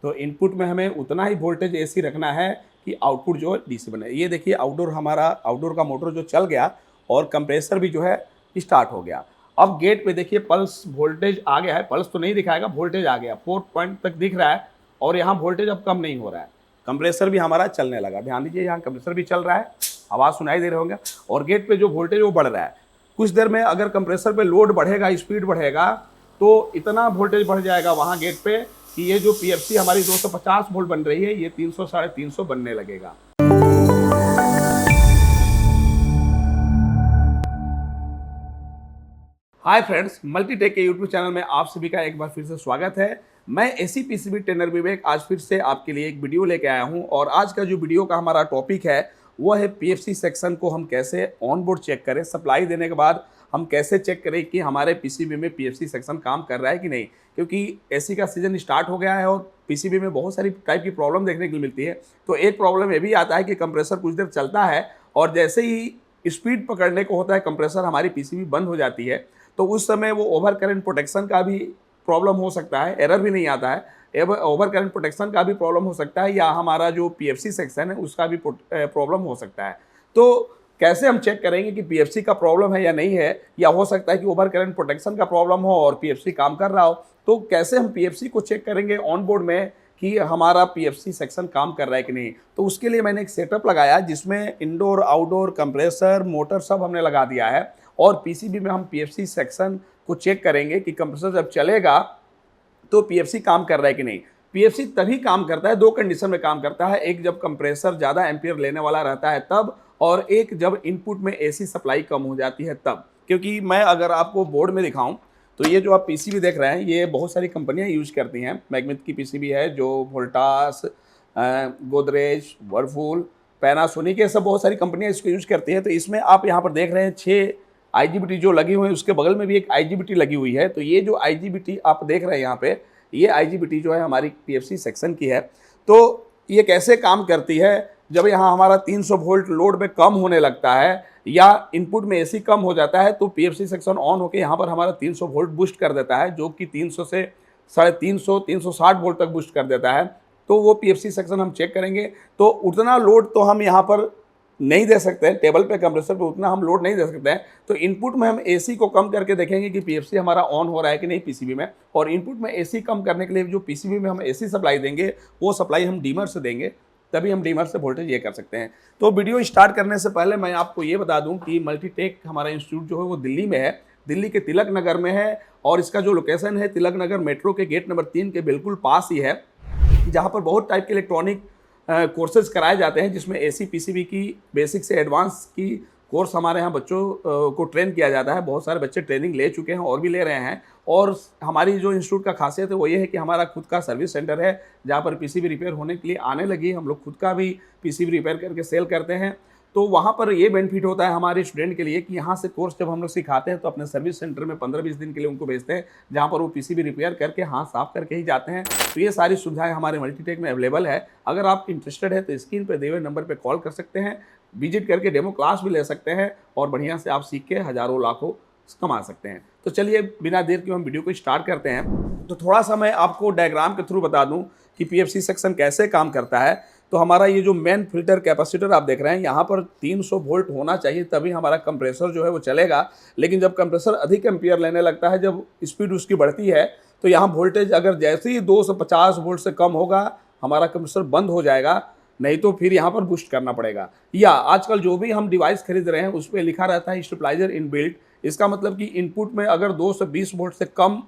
तो इनपुट में हमें उतना ही वोल्टेज एसी रखना है कि आउटपुट जो है डीसी बने। ये देखिए आउटडोर का मोटर जो चल गया और कंप्रेसर भी जो है स्टार्ट हो गया। अब गेट पे देखिए पल्स वोल्टेज आ गया है, पल्स तो नहीं दिखाएगा, वोल्टेज आ गया 4 पॉइंट तक दिख रहा है और यहाँ वोल्टेज अब कम नहीं हो रहा है। कंप्रेसर भी हमारा चलने लगा, ध्यान दीजिए यहाँ कंप्रेसर भी चल रहा है, आवाज़ सुनाई दे रहे होंगे। और गेट पे जो वोल्टेज वो बढ़ रहा है। कुछ देर में अगर कंप्रेसर पे लोड बढ़ेगा, स्पीड बढ़ेगा, तो इतना वोल्टेज बढ़ जाएगा वहाँ गेट पे कि ये जो पीएफसी हमारी 250 वोल्ट बन रही है, ये 300 350 बनने लगेगा। हाय फ्रेंड्स, मल्टीटेक के यूट्यूब चैनल में आप सभी का एक बार फिर से स्वागत है। मैं एसी पीसीबी ट्रेनर विवेक आज फिर से आपके लिए एक वीडियो लेके आया हूं और आज का जो वीडियो का हमारा टॉपिक है वो है पीएफसी सेक्शन को हम कैसे ऑन बोर्ड चेक करें। सप्लाई देने के बाद हम कैसे चेक करें कि हमारे पीसीबी में पीएफसी सेक्शन काम कर रहा है कि नहीं, क्योंकि एसी का सीजन स्टार्ट हो गया है और पीसीबी में बहुत सारी टाइप की प्रॉब्लम देखने को मिलती है। तो एक प्रॉब्लम ये भी आता है कि कंप्रेसर कुछ देर चलता है और जैसे ही स्पीड पकड़ने को होता है कंप्रेसर, हमारी पीसीबी बंद हो जाती है। तो उस समय वो ओवर करंट प्रोटेक्शन का भी प्रॉब्लम हो सकता है, एरर भी नहीं आता है, ओवर करंट प्रोटेक्शन का भी प्रॉब्लम हो सकता है, या हमारा जो पीएफसी सेक्शन है उसका भी प्रॉब्लम हो सकता है। तो कैसे हम चेक करेंगे कि पीएफसी का प्रॉब्लम है या नहीं है, या हो सकता है कि ओवर करंट प्रोटेक्शन का प्रॉब्लम हो और पीएफसी काम कर रहा हो। तो कैसे हम पीएफसी को चेक करेंगे ऑन बोर्ड में कि हमारा पीएफसी सेक्शन काम कर रहा है कि नहीं। तो उसके लिए मैंने एक सेटअप लगाया जिसमें इंडोर आउटडोर कंप्रेसर मोटर सब हमने लगा दिया है और पीसीबी में हम पीएफसी सेक्शन को चेक करेंगे कि कंप्रेसर जब चलेगा तो पीएफसी काम कर रहा है कि नहीं। पीएफसी तभी काम करता है, दो कंडीशन में काम करता है, एक जब कंप्रेसर ज़्यादा एम्पियर लेने वाला रहता है तब, और एक जब इनपुट में एसी सप्लाई कम हो जाती है तब। क्योंकि मैं अगर आपको बोर्ड में दिखाऊं तो ये जो आप पीसीबी देख रहे हैं ये बहुत सारी कंपनियां यूज करती हैं। मैग्नेट की पीसीबी है, जो वोल्टास, गोदरेज, वर्लपूल, पैनासोनिक, ये सब बहुत सारी कंपनियां इसको यूज करती हैं। तो इसमें आप यहाँ पर देख रहे हैं 6 आईजीबीटी जो लगी हुई है, उसके बगल में भी एक आईजीबीटी लगी हुई है। तो ये जो आईजीबीटी आप देख रहे हैं यहाँ पे, ये आईजीबीटी जो है हमारी पीएफसी सेक्शन की है। तो ये कैसे काम करती है, जब यहाँ हमारा 300 वोल्ट लोड में कम होने लगता है या इनपुट में एसी कम हो जाता है तो पीएफसी सेक्शन ऑन होकर यहाँ पर हमारा 300 वोल्ट बूस्ट कर देता है, जो कि 300 से 350 360 वोल्ट तक बूस्ट कर देता है। तो वो पीएफसी सेक्शन हम चेक करेंगे। तो उतना लोड तो हम यहाँ पर नहीं दे सकते हैं, टेबल पे कंप्रेसर पे उतना हम लोड नहीं दे सकते हैं। तो इनपुट में हम एसी को कम करके देखेंगे कि पीएफसी हमारा ऑन हो रहा है कि नहीं पीसीबी में। और इनपुट में एसी कम करने के लिए जो पीसीबी में हम एसी सप्लाई देंगे वो सप्लाई हम डीमर से देंगे, तभी हम डीमर से वोल्टेज ये कर सकते हैं। तो वीडियो स्टार्ट करने से पहले मैं आपको ये बता दूं कि मल्टीटेक हमारा इंस्टीट्यूट जो है वो दिल्ली में है, दिल्ली के तिलक नगर में है। और इसका जो लोकेशन है तिलक नगर मेट्रो के गेट नंबर 3 के बिल्कुल पास ही है, जहाँ पर बहुत टाइप के इलेक्ट्रॉनिक कोर्सेज कराए जाते हैं, जिसमें एसी पीसीबी की बेसिक से एडवांस की कोर्स हमारे यहाँ बच्चों को ट्रेन किया जाता है। बहुत सारे बच्चे ट्रेनिंग ले चुके हैं और भी ले रहे हैं। और हमारी जो इंस्टीट्यूट का खासियत है वो ये है कि हमारा खुद का सर्विस सेंटर है, जहाँ पर पीसीबी रिपेयर होने के लिए आने लगी हम लोग खुद का भी पीसीबी रिपेयर करके सेल करते हैं। तो वहाँ पर ये बेनिफिट होता है हमारे स्टूडेंट के लिए कि यहाँ से कोर्स जब हम लोग सिखाते हैं तो अपने सर्विस सेंटर में 15-20 दिन के लिए उनको भेजते हैं, जहाँ पर वो पीसीबी रिपेयर करके हाथ साफ करके ही जाते हैं। तो ये सारी सुविधाएं हमारे मल्टीटेक में अवेलेबल है। अगर आप इंटरेस्टेड है तो स्क्रीन पर दिए हुए नंबर पर कॉल कर सकते हैं, विजिट करके डेमो क्लास भी ले सकते हैं और बढ़िया से आप सीख के हज़ारों लाखों कमा सकते हैं। तो चलिए बिना देर के हम वीडियो को स्टार्ट करते हैं। तो थोड़ा सा मैं आपको डायग्राम के थ्रू बता दूं कि पीएफसी सेक्शन कैसे काम करता है। तो हमारा ये जो मेन फिल्टर कैपेसिटर आप देख रहे हैं, यहाँ पर 300 वोल्ट होना चाहिए तभी हमारा कंप्रेसर जो है वो चलेगा। लेकिन जब कंप्रेसर अधिक एम्पियर लेने लगता है, जब स्पीड उसकी बढ़ती है, तो यहाँ वोल्टेज अगर जैसे ही 250 वोल्ट से कम होगा हमारा कंप्रेसर बंद हो जाएगा, नहीं तो फिर यहाँ पर बूस्ट करना पड़ेगा। या आजकल जो भी हम डिवाइस खरीद रहे हैं उस पर लिखा रहता है स्टेबलाइजर इनबिल्ट। इसका मतलब कि इनपुट में अगर 220 वोल्ट से कम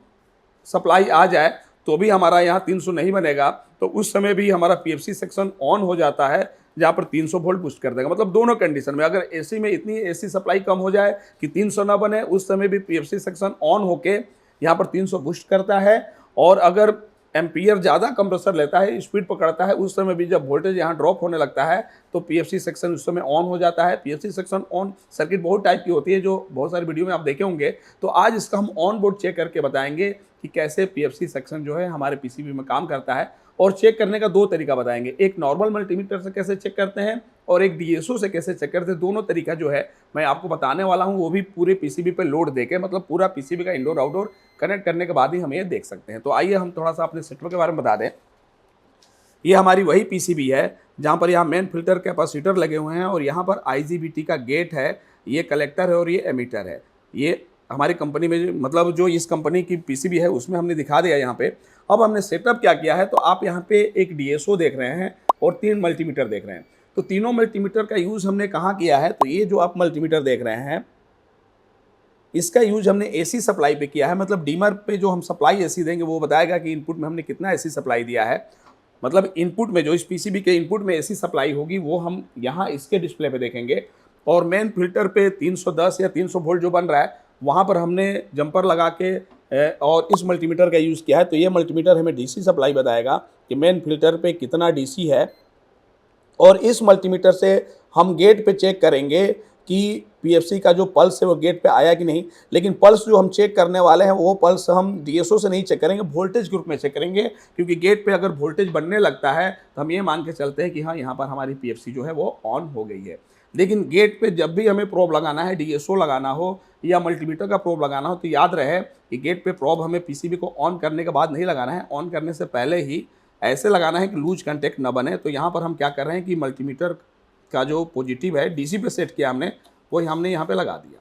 सप्लाई आ जाए तो भी हमारा यहाँ 300 नहीं बनेगा। तो उस समय भी हमारा पीएफसी सेक्शन ऑन हो जाता है, जहाँ पर 300 वोल्ट बूस्ट कर देगा। मतलब दोनों कंडीशन में, अगर एसी में इतनी एसी सप्लाई कम हो जाए कि 300 ना बने, उस समय भी पीएफसी सेक्शन ऑन होके यहाँ पर 300 बूस्ट करता है। और अगर एम्पियर ज़्यादा कंप्रेसर लेता है, स्पीड पकड़ता है, उस समय भी जब वोल्टेज यहाँ ड्रॉप होने लगता है तो पीएफसी सेक्शन उस समय ऑन हो जाता है। पीएफसी सेक्शन ऑन सर्किट बहुत टाइप की होती है, जो बहुत सारी वीडियो में आप देखे होंगे। तो आज इसका हम ऑन बोर्ड चेक करके बताएंगे कि कैसे पीएफसी सेक्शन जो है हमारे पीसीबी में काम करता है। और चेक करने का 2 तरीका बताएंगे, एक नॉर्मल मल्टीमीटर से कैसे चेक करते हैं और एक डीएसओ से कैसे चेक करते हैं। दोनों तरीका जो है मैं आपको बताने वाला हूँ, वो भी पूरे पीसीबी पे लोड देके, मतलब पूरा पीसीबी का इंडोर आउटडोर कनेक्ट करने के बाद ही हम ये देख सकते हैं। तो आइए हम थोड़ा सा अपने सेटअप के बारे में बता दें। ये हमारी वही पीसीबी है जहाँ पर यहाँ मेन फिल्टर कैपेसिटर लगे हुए हैं और यहाँ पर आईजीबीटी का गेट है, ये कलेक्टर है और ये एमीटर है। ये हमारी कंपनी में मतलब जो इस कंपनी की पीसीबी है उसमें हमने दिखा दिया यहाँ पे। अब हमने सेटअप क्या किया है, तो आप यहाँ पे एक डीएसओ देख रहे हैं और 3 मल्टीमीटर देख रहे हैं। तो तीनों मल्टीमीटर का यूज़ हमने कहाँ किया है, तो ये जो आप मल्टीमीटर देख रहे हैं इसका यूज हमने एसी सप्लाई पे किया है। मतलब डीमर पे जो हम सप्लाई एसी देंगे वो बताएगा कि इनपुट में हमने कितना एसी सप्लाई दिया है। मतलब इनपुट में जो इस पीसीबी के इनपुट में एसी सप्लाई होगी वो हम यहाँ इसके डिस्प्ले पे देखेंगे। और मेन फिल्टर पे 310 या 300 वोल्ट जो बन रहा है वहाँ पर हमने जंपर लगा के और इस मल्टीमीटर का यूज़ किया है। तो ये मल्टीमीटर हमें डीसी सप्लाई बताएगा कि मेन फिल्टर पे कितना डीसी है। और इस मल्टीमीटर से हम गेट पे चेक करेंगे कि पीएफसी का जो पल्स है वो गेट पे आया कि नहीं। लेकिन पल्स जो हम चेक करने वाले हैं वो पल्स हम डीएसओ से नहीं चेक करेंगे, वोल्टेज ग्रुप में चेक करेंगे। क्योंकि गेट पे अगर वोल्टेज बनने लगता है तो हम ये मान के चलते हैं कि हाँ यहाँ पर हमारी पीएफसी जो है वो ऑन हो गई है। लेकिन गेट पे जब भी हमें प्रोब लगाना है, डीएसओ लगाना हो या मल्टीमीटर का प्रोब लगाना हो, तो याद रहे कि गेट पे प्रोब हमें पीसीबी को ऑन करने के बाद नहीं लगाना है, ऑन करने से पहले ही ऐसे लगाना है कि लूज कंटेक्ट ना बने। तो यहाँ पर हम क्या कर रहे हैं कि मल्टीमीटर का जो पॉजिटिव है डीसी पे सेट किया हमने, वही हमने यहाँ पे लगा दिया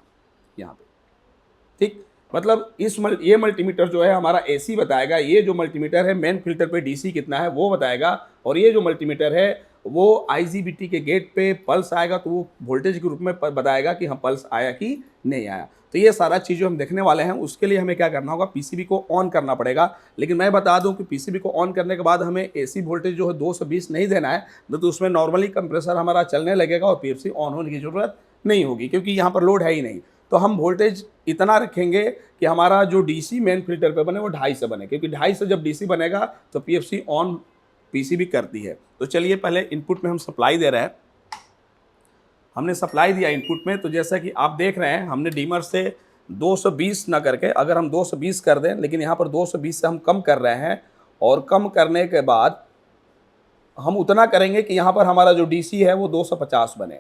यहाँ पे। ठीक, मतलब ये मल्टीमीटर जो है हमारा एसी बताएगा, ये जो मल्टीमीटर है मेन फिल्टर पे डीसी कितना है वो बताएगा, और ये जो मल्टीमीटर है वो आईजीबीटी के गेट पे पल्स आएगा तो वो वोल्टेज के रूप में बताएगा कि हाँ पल्स आया कि नहीं आया। तो ये सारा चीज़ जो हम देखने वाले हैं उसके लिए हमें क्या करना होगा, पीसीबी को ऑन करना पड़ेगा। लेकिन मैं बता दूं कि पीसीबी को ऑन करने के बाद हमें एसी वोल्टेज जो है 220 नहीं देना है, तो उसमें नॉर्मली कंप्रेसर हमारा चलने लगेगा और पीएफसी ऑन होने की ज़रूरत नहीं होगी क्योंकि यहाँ पर लोड है ही नहीं। तो हम वोल्टेज इतना रखेंगे कि हमारा जो डीसी मेन फिल्टर पे बने वो 2.5 से बने, क्योंकि 2.5 से जब डीसी बनेगा तो पीएफसी ऑन पीसीबी करती है। तो चलिए पहले इनपुट में हम सप्लाई दे रहे हैं। हमने सप्लाई दिया इनपुट में, तो जैसा कि आप देख रहे हैं हमने डीमर से 220 ना करके, अगर हम 220 कर दें, लेकिन यहाँ पर 220 से हम कम कर रहे हैं। और कम करने के बाद हम उतना करेंगे कि यहाँ पर हमारा जो डीसी है वो 250 बने।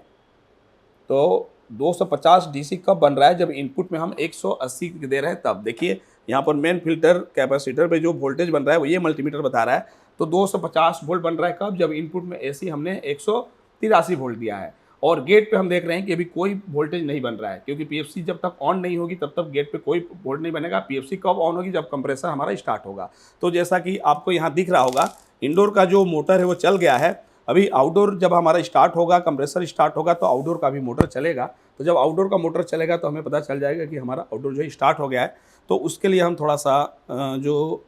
तो 250 डीसी कब बन रहा है, जब इनपुट में हम 180 दे रहे हैं तब। देखिए यहाँ पर मेन फिल्टर कैपेसिटर पे जो वोल्टेज बन रहा है वो ये मल्टीमीटर बता रहा है। तो 250 वोल्ट बन रहा है कब, जब इनपुट में एसी हमने 183 वोल्ट दिया है। और गेट पे हम देख रहे हैं कि अभी कोई वोल्टेज नहीं बन रहा है, क्योंकि पीएफसी जब तक ऑन नहीं होगी तब तक गेट पे कोई वोल्ट नहीं बनेगा। पीएफसी कब ऑन होगी, जब कंप्रेसर हमारा स्टार्ट होगा। तो जैसा कि आपको यहाँ दिख रहा होगा इंडोर का जो मोटर है वो चल गया है। अभी आउटडोर जब हमारा स्टार्ट होगा, कंप्रेसर स्टार्ट होगा, तो आउटडोर का भी मोटर चलेगा। तो जब आउटडोर का मोटर चलेगा तो हमें पता चल जाएगा कि हमारा आउटडोर जो है स्टार्ट हो गया है। तो उसके लिए हम थोड़ा सा जो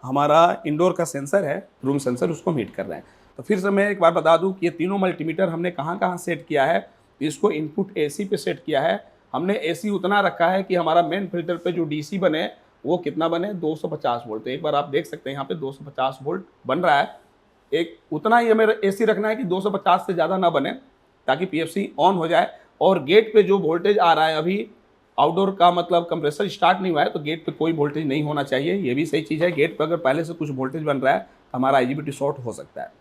हमारा इंडोर का सेंसर है, रूम सेंसर, उसको मीट कर रहे हैं। तो फिर से मैं एक बार बता दूं कि ये तीनों मल्टीमीटर हमने कहाँ कहाँ सेट किया है। इसको इनपुट एसी पे सेट किया है हमने। एसी उतना रखा है कि हमारा मेन फिल्टर पे जो डीसी बने वो कितना बने, 250 वोल्ट। तो एक बार आप देख सकते हैं यहाँ पे 250 वोल्ट बन रहा है। एक उतना ही हमें एसी रखना है कि 250 से ज़्यादा ना बने, ताकि पीएफसी ऑन हो जाए। और गेट पे जो वोल्टेज आ रहा है, अभी आउटडोर का मतलब कंप्रेसर स्टार्ट नहीं हुआ है, तो गेट पे कोई वोल्टेज नहीं होना चाहिए। ये भी सही चीज़ है। गेट पे अगर पहले से कुछ वोल्टेज बन रहा है तो हमारा आईजीबीटी शॉर्ट हो सकता है।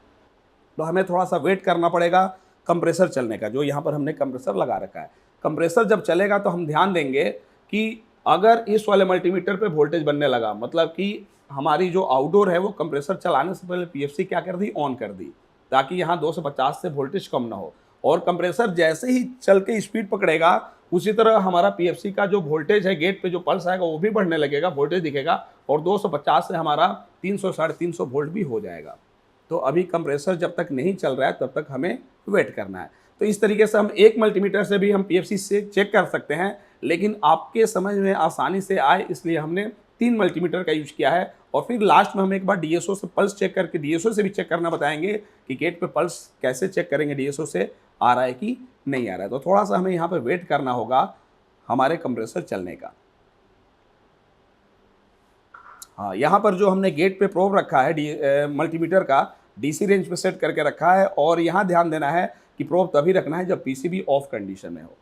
तो हमें थोड़ा सा वेट करना पड़ेगा कंप्रेसर चलने का, जो यहाँ पर हमने कंप्रेसर लगा रखा है। कंप्रेसर जब चलेगा तो हम ध्यान देंगे कि अगर इस वाले मल्टीमीटर पे वोल्टेज बनने लगा, मतलब कि हमारी जो आउटडोर है वो कंप्रेसर चलाने से पहले पीएफसी क्या कर दी, ऑन कर दी, ताकि यहाँ 250 से वोल्टेज कम ना हो। और कंप्रेसर जैसे ही चल के स्पीड पकड़ेगा, उसी तरह हमारा पीएफसी का जो वोल्टेज है, गेट पे जो पल्स आएगा वो भी बढ़ने लगेगा, वोल्टेज दिखेगा, और 250 से हमारा 300 350 वोल्ट भी हो जाएगा। तो अभी कंप्रेसर जब तक नहीं चल रहा है तब तक हमें वेट करना है। तो इस तरीके से हम एक मल्टीमीटर से भी हम पीएफसी से चेक कर सकते हैं, लेकिन आपके समझ में आसानी से आए इसलिए हमने 3 मल्टीमीटर का यूज किया है। और फिर लास्ट में हम एक बार डीएसओ से पल्स चेक करके, डीएसओ से भी चेक करना बताएंगे कि गेट पे पल्स कैसे चेक करेंगे, डीएसओ से आ रहा है कि नहीं आ रहा है। तो थोड़ा सा हमें यहाँ पर वेट करना होगा हमारे कंप्रेसर चलने का। हाँ, यहाँ पर जो हमने गेट पे प्रोब रखा है मल्टीमीटर का, डीसी रेंज पे सेट करके रखा है। और यहाँ ध्यान देना है कि प्रोब तभी रखना है जब पीसीबी ऑफ कंडीशन में हो।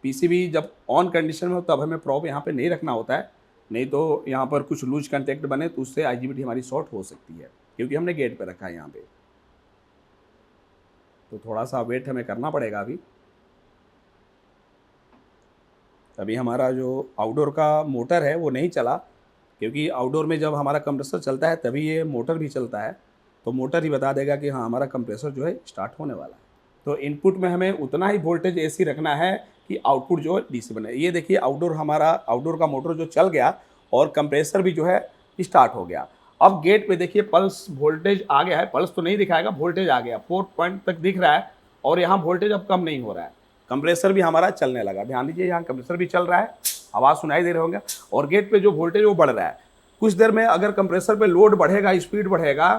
पीसीबी जब ऑन कंडीशन में हो तब हमें प्रोब यहाँ पे नहीं रखना होता है, नहीं तो यहाँ पर कुछ लूज कंटेक्ट बने तो उससे आईजीबीटी हमारी शॉर्ट हो सकती है, क्योंकि हमने गेट पे रखा है यहाँ पे। तो थोड़ा सा वेट हमें करना पड़ेगा। अभी हमारा जो आउटडोर का मोटर है वो नहीं चला, क्योंकि आउटडोर में जब हमारा कंप्रेसर चलता है तभी ये मोटर भी चलता है। तो मोटर ही बता देगा कि हाँ हमारा कंप्रेसर जो है स्टार्ट होने वाला है। तो इनपुट में हमें उतना ही वोल्टेज एसी रखना है कि आउटपुट जो है डीसी बने। ये देखिए आउटडोर का मोटर जो चल गया और कंप्रेसर भी जो है स्टार्ट हो गया। अब गेट पे देखिए पल्स वोल्टेज आ गया है, पल्स तो नहीं दिखाएगा, वोल्टेज आ गया 4 पॉइंट तक दिख रहा है और यहाँ वोल्टेज अब कम नहीं हो रहा है। कंप्रेसर भी हमारा चलने लगा, ध्यान दीजिए यहाँ कंप्रेसर भी चल रहा है, आवाज़ सुनाई दे रहे होंगे और गेट पे जो वोल्टेज वो बढ़ रहा है। कुछ देर में अगर कंप्रेसर पे लोड बढ़ेगा, स्पीड बढ़ेगा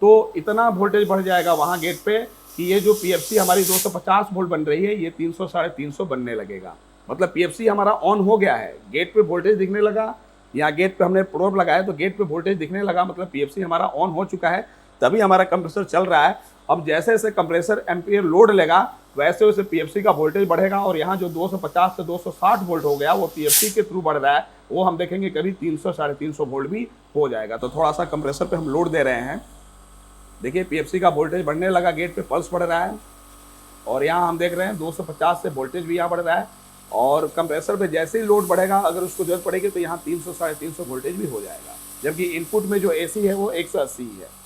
तो इतना वोल्टेज बढ़ जाएगा वहाँ गेट पे कि ये जो पीएफसी हमारी 250 वोल्ट बन रही है ये 300 350 बनने लगेगा। मतलब पीएफसी हमारा ऑन हो गया है, गेट पे वोल्टेज दिखने लगा, यहाँ गेट पे हमने प्रोब लगाया तो गेट पे वोल्टेज दिखने लगा, मतलब पीएफसी हमारा ऑन हो चुका है, तभी हमारा कंप्रेसर चल रहा है। अब जैसे जैसे कंप्रेसर एम्पियर लोड लेगा वैसे वैसे पीएफसी का वोल्टेज बढ़ेगा और यहाँ जो 250 से 260 वोल्ट हो गया वो पीएफसी के थ्रू बढ़ रहा है, वो हम देखेंगे करीब 300 350 वोल्ट भी हो जाएगा। तो थोड़ा सा कंप्रेसर पे हम लोड दे रहे हैं, देखिए पीएफसी का वोल्टेज बढ़ने लगा, गेट पे पल्स बढ़ रहा है और यहाँ हम देख रहे हैं 250 से वोल्टेज भी यहाँ बढ़ रहा है और कंप्रेसर पे जैसे ही लोड बढ़ेगा अगर उसको जरूरत पड़ेगी तो यहाँ 300 350 वोल्टेज भी हो जाएगा, जबकि इनपुट में जो एसी है वो 180 ही है।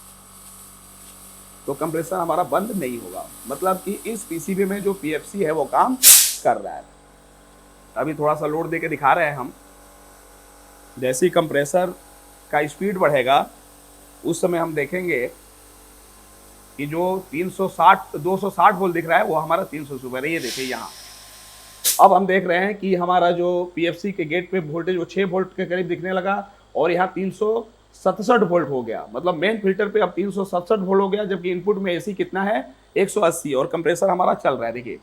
तो कंप्रेसर हमारा बंद नहीं होगा, मतलब कि इस पीसीबी में जो पीएफसी है वो काम कर रहा है। अभी थोड़ा सा लोड देके दिखा रहे हैं हम, जैसे ही कंप्रेसर का स्पीड बढ़ेगा उस समय हम देखेंगे कि जो 260 वोल्ट दिख रहा है वो हमारा 300 सुपर है। ये देखिए यहाँ अब हम देख रहे हैं कि हमारा जो पीएफसी के गेट पे वोल्टेज वो 6 वोल्ट के करीब दिखने लगा और यहाँ 367 वोल्ट हो गया, मतलब मेन फिल्टर पे अब 367 वोल्ट हो गया, जबकि इनपुट में एसी कितना है 180 और कंप्रेसर हमारा चल रहा है। देखिए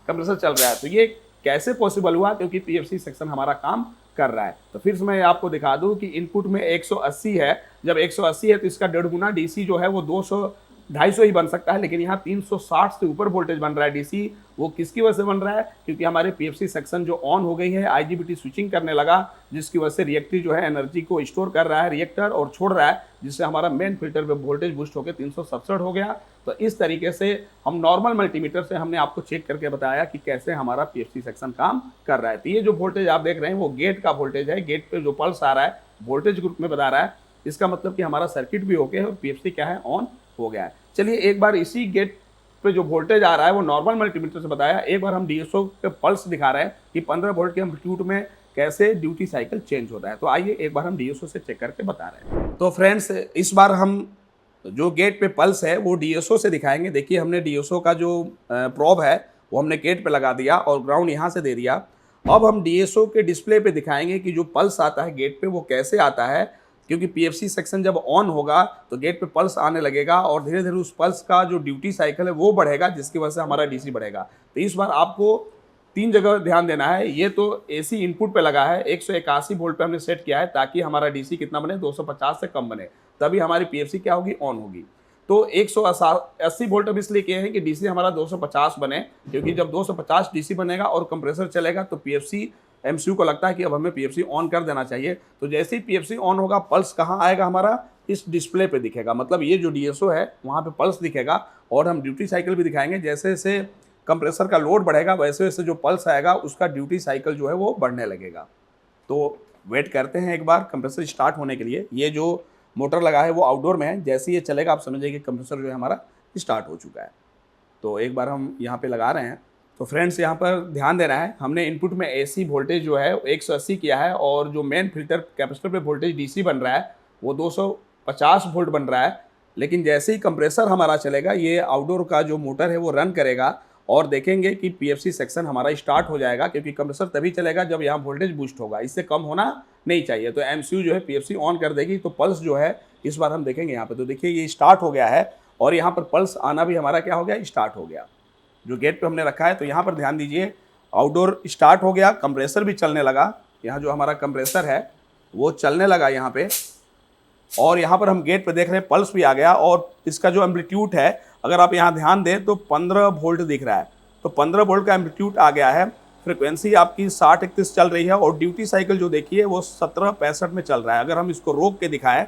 कंप्रेसर चल रहा है, तो ये कैसे पॉसिबल हुआ? क्योंकि पीएफसी सेक्शन हमारा काम कर रहा है। तो फिर से मैं आपको दिखा दूं कि इनपुट में 180 है, जब 180 है तो इसका 1.5 गुना डीसी जो है वो 200-250 ही बन सकता है, लेकिन यहाँ 360 से ऊपर वोल्टेज बन रहा है डीसी। वो किसकी वजह से बन रहा है? क्योंकि हमारे पीएफसी सेक्शन जो ऑन हो गई है, आईजीबीटी स्विचिंग करने लगा, जिसकी वजह से रिएक्टर जो है एनर्जी को स्टोर कर रहा है रिएक्टर और छोड़ रहा है, जिससे हमारा मेन फिल्टर पे वोल्टेज बूस्ट होकर 367 हो गया। तो इस तरीके से हम नॉर्मल मल्टीमीटर से हमने आपको चेक करके बताया कि कैसे हमारा पीएफसी सेक्शन काम कर रहा है। तो ये जो वोल्टेज आप देख रहे हैं वो गेट का वोल्टेज है, गेट पे जो पल्स आ रहा है वोल्टेज ग्रुप में बता रहा है, इसका मतलब कि हमारा सर्किट भी ओके है और पीएफसी क्या है, ऑन हो गया है। चलिए एक बार इसी गेट पे जो वोल्टेज आ रहा है वो नॉर्मल मल्टीमीटर से बताया, एक बार हम डीएसओ पे पल्स दिखा रहे हैं कि 15 वोल्ट के एम्पलीट्यूड में कैसे ड्यूटी साइकिल चेंज होता है। तो आइए एक बार हम डीएसओ से चेक करके बता रहे हैं। तो फ्रेंड्स इस बार हम जो गेट पे पल्स है वो डीएसओ से दिखाएंगे। देखिए हमने डीएसओ का जो प्रोब है वो हमने गेट पे लगा दिया और ग्राउंड यहाँ से दे दिया। अब हम डीएसओ के डिस्प्ले पे दिखाएंगे कि जो पल्स आता है गेट पे वो कैसे आता है, क्योंकि पीएफसी सेक्शन जब ऑन होगा तो गेट पे पल्स आने लगेगा और धीरे धीरे उस पल्स का जो ड्यूटी साइकिल है वो बढ़ेगा, जिसकी वजह से हमारा डीसी बढ़ेगा। तो इस बार आपको 3 जगह ध्यान देना है। ये तो एसी इनपुट पे लगा है, 181 वोल्ट पे हमने सेट किया है ताकि हमारा डीसी कितना बने, 250 से कम बने, तभी हमारी पीएफसी क्या होगी, ऑन होगी। तो 180 वोल्ट अब इसलिए किए हैं कि डीसी हमारा 250 बने, क्योंकि जब 250 डीसी बनेगा और कंप्रेसर चलेगा तो पीएफसी एमसीयू को लगता है कि अब हमें पीएफसी ऑन कर देना चाहिए। तो जैसे ही पीएफसी ऑन होगा पल्स कहाँ आएगा, हमारा इस डिस्प्ले पे दिखेगा, मतलब ये जो डीएसओ है वहाँ पे पल्स दिखेगा और हम ड्यूटी साइकिल भी दिखाएंगे। जैसे जैसे कंप्रेसर का लोड बढ़ेगा वैसे वैसे जो पल्स आएगा उसका ड्यूटी साइकिल जो है वो बढ़ने लगेगा। तो वेट करते हैं एक बार कंप्रेसर स्टार्ट होने के लिए। ये जो मोटर लगा है वो आउटडोर में है, जैसे ये चलेगा आप समझिए कि कंप्रेसर जो है हमारा स्टार्ट हो चुका है। तो एक बार हम यहाँ पे लगा रहे हैं। तो फ्रेंड्स यहाँ पर ध्यान देना है, हमने इनपुट में एसी वोल्टेज जो है 180 किया है और जो मेन फिल्टर कैपेसिटर पे वोल्टेज डीसी बन रहा है वो 250 वोल्ट बन रहा है। लेकिन जैसे ही कंप्रेसर हमारा चलेगा, ये आउटडोर का जो मोटर है वो रन करेगा और देखेंगे कि पीएफसी सेक्शन हमारा स्टार्ट हो जाएगा, क्योंकि कंप्रेसर तभी चलेगा जब यहाँ वोल्टेज बूस्ट होगा, इससे कम होना नहीं चाहिए। तो एमसीयू जो है पीएफसी ऑन कर देगी। तो पल्स जो है इस बार हम देखेंगे यहाँ पे, तो देखिए ये स्टार्ट हो गया है और यहाँ पर पल्स आना भी हमारा क्या हो गया, स्टार्ट हो गया, जो गेट पे हमने रखा है। तो यहाँ पर ध्यान दीजिए, आउटडोर स्टार्ट हो गया, कंप्रेसर भी चलने लगा, यहाँ जो हमारा कंप्रेसर है वो चलने लगा यहाँ पे, और यहाँ पर हम गेट पे देख रहे हैं पल्स भी आ गया और इसका जो एम्पलीट्यूड है अगर आप यहाँ ध्यान दें तो 15 वोल्ट दिख रहा है। तो 15 वोल्ट का एम्पलीट्यूड आ गया है। फ्रिक्वेंसी आपकी 60-31 चल रही है और ड्यूटी साइकिल जो देखिए वो 17-65 में चल रहा है। अगर हम इसको रोक के दिखाएं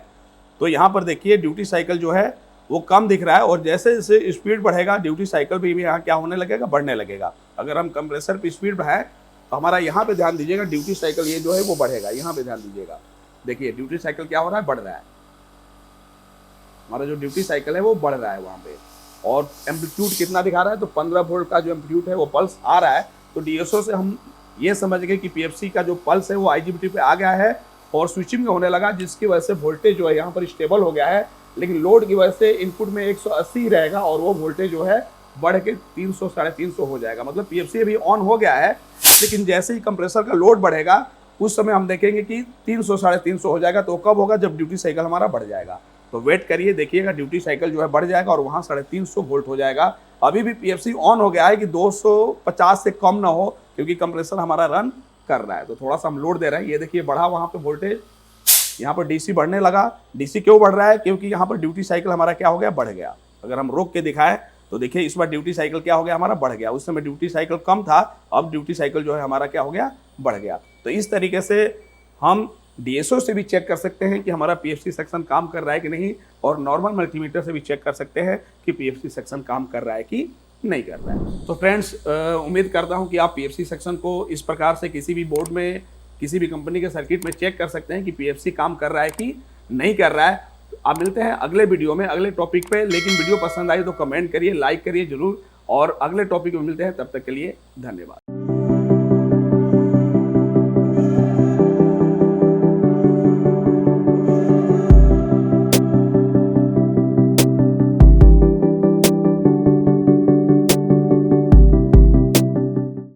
तो यहाँ पर देखिए ड्यूटी साइकिल जो है वो कम दिख रहा है और जैसे जैसे स्पीड बढ़ेगा ड्यूटी साइकिल भी यहाँ क्या होने लगेगा, बढ़ने लगेगा। अगर हम कंप्रेसर पे स्पीड बढ़ाएं तो हमारा यहाँ पे ध्यान दीजिएगा ड्यूटी साइकिल ये जो है वो बढ़ेगा। यहाँ पे ध्यान दीजिएगा, देखिए ड्यूटी साइकिल क्या हो रहा है, बढ़ रहा है। हमारा जो ड्यूटी साइकिल है वो बढ़ रहा है वहाँ पे। और एम्पलीट्यूड कितना दिखा रहा है, तो 15 वोल्ट का जो एम्पलीट्यूड है वो पल्स आ रहा है। तो डीएसओ से हम ये समझ गए कि पीएफसी का जो पल्स है वो आईजीबीटी पे आ गया है और स्विचिंग होने लगा, जिसकी वजह से वोल्टेज जो है यहाँ पर स्टेबल हो गया है। लेकिन लोड की वजह से इनपुट में 180 रहेगा और वो वोल्टेज जो है बढ़ के 300 350 हो जाएगा। मतलब पीएफसी अभी ऑन हो गया है, लेकिन जैसे ही कंप्रेसर का लोड बढ़ेगा उस समय हम देखेंगे कि 300 350 हो जाएगा। तो कब होगा, जब ड्यूटी साइकिल हमारा बढ़ जाएगा। तो वेट करिए, देखिएगा ड्यूटी साइकिल जो है बढ़ जाएगा और वहाँ 350 वोल्ट हो जाएगा। अभी भी पीएफसी ऑन हो गया है कि 250 से कम ना हो, क्योंकि कंप्रेसर हमारा रन कर रहा है। तो थोड़ा सा हम लोड दे रहे हैं, ये देखिए बढ़ा वहाँ पे वोल्टेज, यहाँ पर डीसी बढ़ने लगा। डीसी क्यों बढ़ रहा है, क्योंकि यहाँ पर ड्यूटी साइकिल हमारा क्या हो गया, बढ़ गया। अगर हम रोक के दिखाएं तो देखिए इस बार ड्यूटी साइकिल क्या हो गया, हमारा बढ़ गया। उस समय ड्यूटी साइकिल कम था, अब ड्यूटी साइकिल जो है हमारा क्या हो गया, बढ़ गया। तो इस तरीके से हम डीएसओ से भी चेक कर सकते हैं कि हमारा पीएफसी सेक्शन काम कर रहा है कि नहीं, और नॉर्मल मल्टीमीटर से भी चेक कर सकते हैं कि पीएफसी सेक्शन काम कर रहा है कि नहीं कर रहा है। तो फ्रेंड्स, उम्मीद करता हूं कि आप पीएफसी सेक्शन को इस प्रकार से किसी भी बोर्ड में, किसी भी कंपनी के सर्किट में चेक कर सकते हैं कि पीएफसी काम कर रहा है कि नहीं कर रहा है। आप मिलते हैं अगले वीडियो में अगले टॉपिक पे। लेकिन वीडियो पसंद आई तो कमेंट करिए, लाइक करिए जरूर, और अगले टॉपिक में मिलते हैं। तब तक के लिए धन्यवाद।